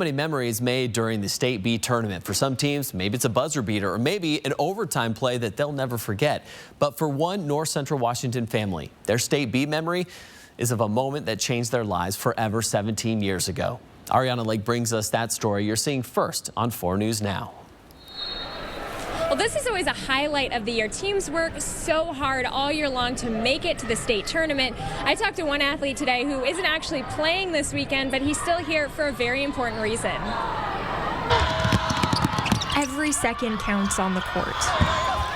Many memories made during the State B tournament. For some teams, maybe it's a buzzer beater or maybe an overtime play that they'll never forget. But for one North Central Washington family, their State B memory is of a moment that changed their lives forever 17 years ago. Ariana Lake brings us that story you're seeing first on 4 News Now. Well, this is always a highlight of the year. Teams work so hard all year long to make it to the state tournament. I talked to one athlete today who isn't actually playing this weekend, but he's still here for a very important reason. Every second counts on the court.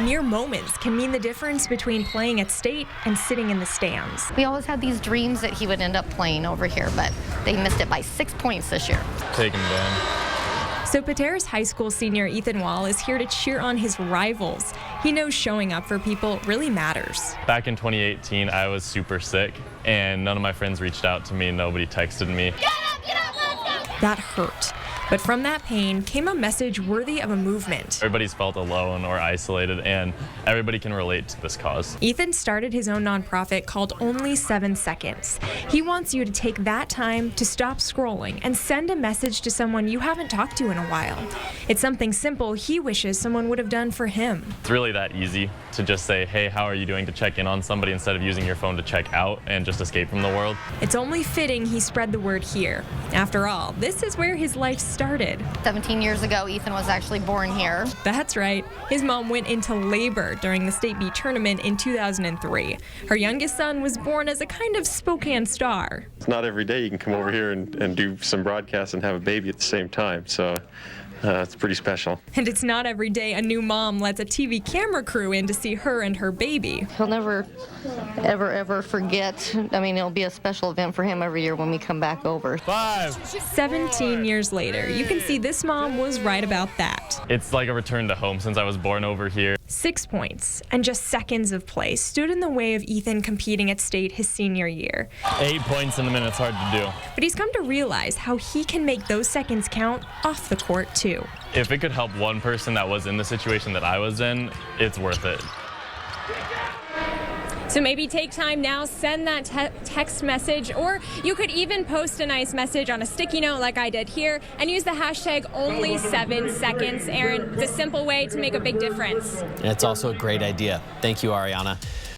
Mere moments can mean the difference between playing at state and sitting in the stands. We always had these dreams that he would end up playing over here, but they missed it by 6 points this year. Take him down. So Pateras High School senior Ethan Wall is here to cheer on his rivals. He knows showing up for people really matters. Back in 2018, I was super sick, and none of my friends reached out to me. Nobody texted me. Get up, let's go! That hurt. But from that pain came a message worthy of a movement. Everybody's felt alone or isolated, and everybody can relate to this cause. Ethan started his own nonprofit called Only 7 Seconds. He wants you to take that time to stop scrolling and send a message to someone you haven't talked to in a while. It's something simple he wishes someone would have done for him. It's really that easy to just say, hey, how are you doing, to check in on somebody instead of using your phone to check out and just escape from the world. It's only fitting he spread the word here. After all, this is where his life started. 17 years ago, Ethan was actually born here. That's right. His mom went into labor during the State B tournament in 2003. Her youngest son was born as a kind of Spokane star. It's not every day you can come over here and do some broadcasts and have a baby at the same time, so it's pretty special. And it's not every day a new mom lets a TV camera crew in to see her and her baby. He'll never, ever forget. I mean, it'll be a special event for him every year when we come back over. 17 years later, you can see this mom was right about that. It's like a return to home since I was born over here. 6 points and just seconds of play stood in the way of Ethan competing at state his senior year. 8 points in a minute's hard to do. But he's come to realize how he can make those seconds count off the court too. If it could help one person that was in the situation that I was in, it's worth it. So maybe take time now, send that text message, or you could even post a nice message on a sticky note like I did here and use the hashtag only 7 seconds. Aaron, it's a simple way to make a big difference. And it's also a great idea. Thank you, Ariana.